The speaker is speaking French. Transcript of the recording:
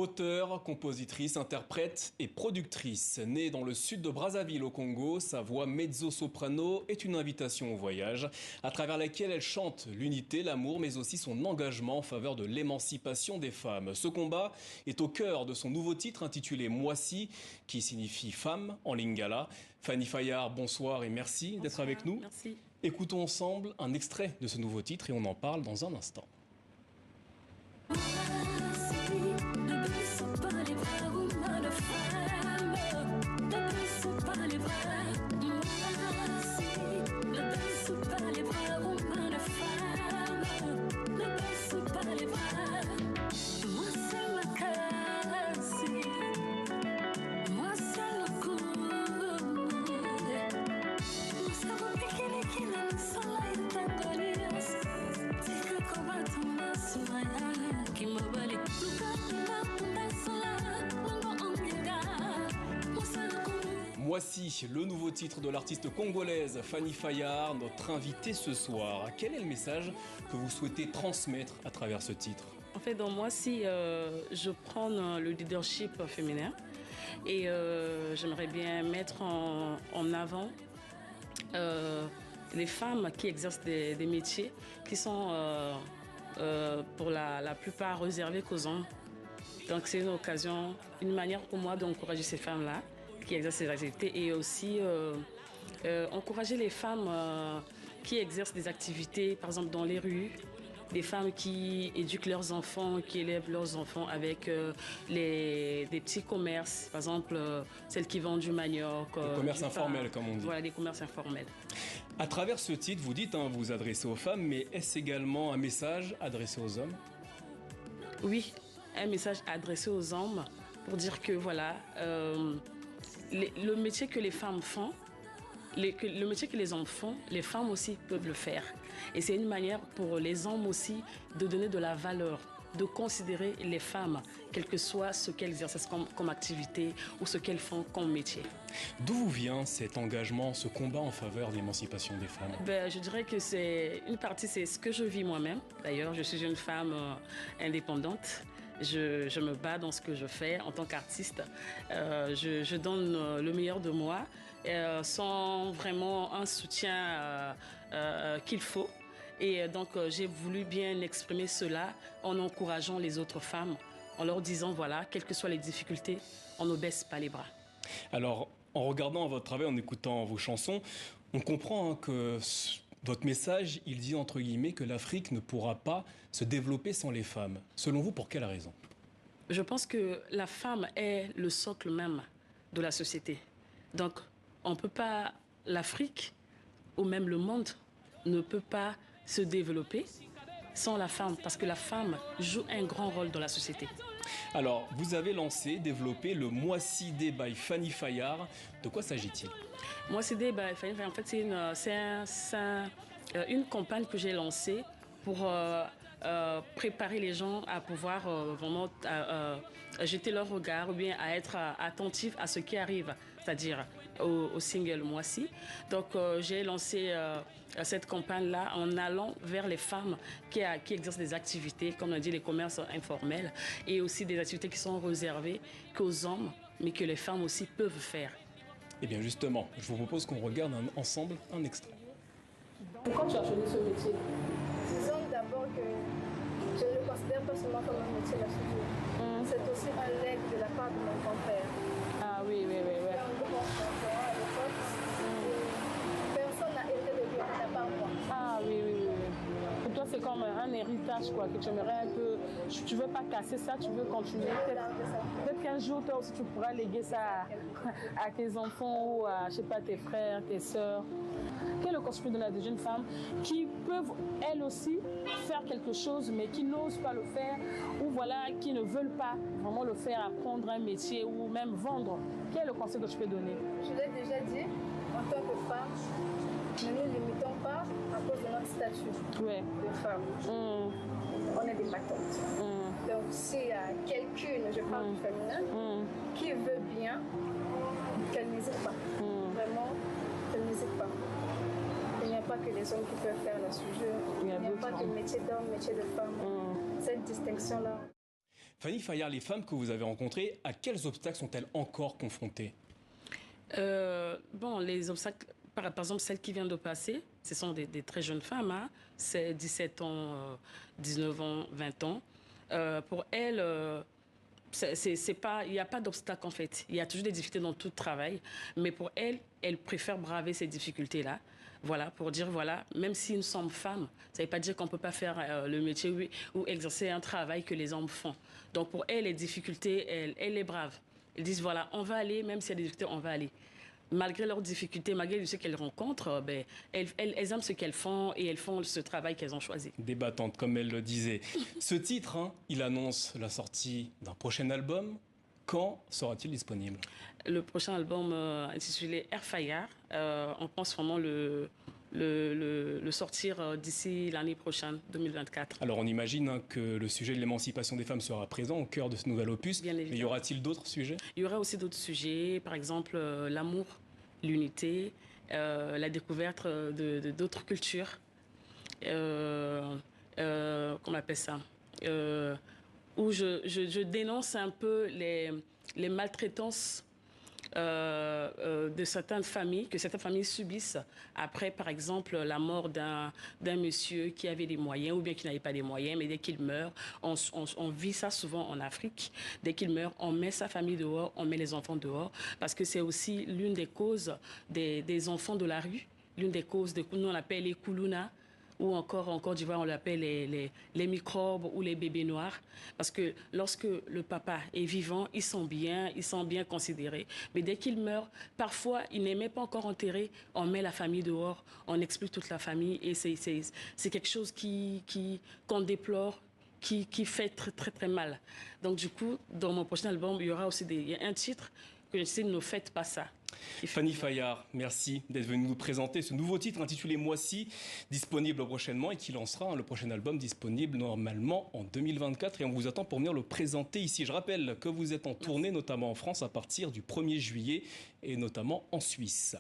Auteure, compositrice, interprète et productrice. Née dans le sud de Brazzaville au Congo, sa voix mezzo-soprano est une invitation au voyage, à travers laquelle elle chante l'unité, l'amour, mais aussi son engagement en faveur de l'émancipation des femmes. Ce combat est au cœur de son nouveau titre intitulé Mwasi, qui signifie femme en lingala. Fanny Fayard, bonsoir et merci d'être avec nous. Merci. Écoutons ensemble un extrait de ce nouveau titre et on en parle dans un instant. Voici le nouveau titre de l'artiste congolaise Fanny Fayard, notre invitée ce soir. Quel est le message que vous souhaitez transmettre à travers ce titre? En fait, dans Mwasi, je prends le leadership féminin et j'aimerais bien mettre en avant les femmes qui exercent des métiers qui sont pour la plupart réservés qu'aux hommes. Donc c'est une occasion, une manière pour moi d'encourager ces femmes-là qui exercent ces activités et aussi encourager les femmes qui exercent des activités, par exemple dans les rues, des femmes qui éduquent leurs enfants, qui élèvent leurs enfants avec des petits commerces, par exemple celles qui vendent du manioc. Des commerces informels, comme on dit. Voilà, des commerces informels. À travers ce titre, vous dites, vous vous adressez aux femmes, mais est-ce également un message adressé aux hommes? Oui, un message adressé aux hommes pour dire que voilà, le métier que les femmes font, le métier que les hommes font, les femmes aussi peuvent le faire. Et c'est une manière pour les hommes aussi de donner de la valeur, de considérer les femmes, quel que soit ce qu'elles exercent comme activité ou ce qu'elles font comme métier. D'où vous vient cet engagement, ce combat en faveur de l'émancipation des femmes? Je dirais que c'est une partie, c'est ce que je vis moi-même. D'ailleurs, je suis une femme indépendante. Je me bats dans ce que je fais en tant qu'artiste. Je donne le meilleur de moi sans vraiment un soutien qu'il faut. Et donc, j'ai voulu bien exprimer cela en encourageant les autres femmes, en leur disant, voilà, quelles que soient les difficultés, on ne baisse pas les bras. Alors, en regardant votre travail, en écoutant vos chansons, on comprend que votre message, il dit entre guillemets que l'Afrique ne pourra pas se développer sans les femmes. Selon vous, pour quelle raison? Je pense que la femme est le socle même de la société. Donc, on ne peut pas, l'Afrique ou même le monde ne peut pas se développer sans la femme, parce que la femme joue un grand rôle dans la société. Alors, vous avez lancé, développé le Mwasi Day by Fanny Fayard. De quoi s'agit-il? Mwasi Day by Fanny Fayard, en fait, c'est une campagne que j'ai lancée pour préparer les gens à pouvoir vraiment jeter leur regard ou bien à être attentifs à ce qui arrive, c'est-à-dire au single Mwasi. Donc j'ai lancé cette campagne-là en allant vers les femmes qui exercent des activités, comme on a dit, les commerces informels, et aussi des activités qui sont réservées qu'aux hommes, mais que les femmes aussi peuvent faire. Eh bien justement, je vous propose qu'on regarde ensemble un extrait. Pourquoi tu as choisi ce métier? Disons d'abord que je ne le considère pas seulement comme un métier, la soudure. C'est aussi un legs de la part de mon grand-père. Ah oui. Mon grand-père à l'époque, personne n'a hérité de lui, à part moi. Ah oui. Pour toi, c'est comme un héritage, quoi, que tu aimerais un peu. Tu veux pas casser ça, tu veux continuer. Peut-être qu'un jour, toi aussi, tu pourras léguer ça à tes enfants ou à, je sais pas, tes frères, tes sœurs. Quel est le conseil de la jeune femme qui peuvent, elles aussi, faire quelque chose, mais qui n'osent pas le faire, ou voilà, qui ne veulent pas vraiment le faire, apprendre un métier ou même vendre? Quel est le conseil que tu peux donner? Je l'ai déjà dit, en tant que femme, ne nous limitons pas à cause de notre statut de femme. On est des patentes. Donc s'il y a quelqu'une, je parle du féminin, qui veut bien, qu'elle n'hésite pas. Vraiment, qu'elle n'hésite pas. Il n'y a pas que les hommes qui peuvent faire la soudure. Il n'y a pas que le métier d'homme, métier de femme. Cette distinction-là. Fanny Fayard, les femmes que vous avez rencontrées, à quels obstacles sont-elles encore confrontées? Bon, les obstacles, par exemple, celle qui vient de passer, ce sont des très jeunes femmes, hein, c'est 17 ans, 19 ans, 20 ans. Pour elles, c'est pas, il n'y a pas d'obstacle en fait. Il y a toujours des difficultés dans tout travail, mais pour elles préfèrent braver ces difficultés-là. Voilà, pour dire, voilà, même si nous sommes femmes, ça ne veut pas dire qu'on ne peut pas faire le métier ou exercer un travail que les hommes font. Donc pour elles, les difficultés, elles les bravent. Elles disent, voilà, on va aller, même s'il y a des difficultés, on va aller. Malgré leurs difficultés, malgré ce qu'elles rencontrent, ben, elles aiment ce qu'elles font et elles font ce travail qu'elles ont choisi. Débattantes, comme elle le disait. Ce titre, hein, il annonce la sortie d'un prochain album. Quand sera-t-il disponible? Le prochain album intitulé Air Fayard, on pense vraiment le sortir d'ici l'année prochaine, 2024. Alors on imagine hein, que le sujet de l'émancipation des femmes sera présent au cœur de ce nouvel opus. Bien évidemment. Mais y aura-t-il d'autres sujets? Il y aura aussi d'autres sujets, par exemple l'amour, l'unité, la découverte d'autres cultures. Comment on appelle ça, où je dénonce un peu les maltraitances de certaines familles, que certaines familles subissent après, par exemple, la mort d'un monsieur qui avait des moyens ou bien qui n'avait pas des moyens, mais dès qu'il meurt, on vit ça souvent en Afrique. Dès qu'il meurt, on met sa famille dehors, on met les enfants dehors, parce que c'est aussi l'une des causes des enfants de la rue, l'une des causes de, nous on appelle les koulouna, ou encore en Côte d'Ivoire, on l'appelle les microbes ou les bébés noirs. Parce que lorsque le papa est vivant, ils sont bien considérés. Mais dès qu'il meurt, parfois, il n'est même pas encore enterré. On met la famille dehors, on expulse toute la famille. Et c'est quelque chose qu'on déplore, qui fait très, très, très mal. Donc, du coup, dans mon prochain album, il y aura aussi un titre que je sais, ne faites pas ça. Fanny Fayard, merci d'être venue nous présenter ce nouveau titre intitulé Moi-ci, disponible prochainement et qui lancera le prochain album disponible normalement en 2024 et on vous attend pour venir le présenter ici. Je rappelle que vous êtes en tournée, notamment en France, à partir du 1er juillet et notamment en Suisse.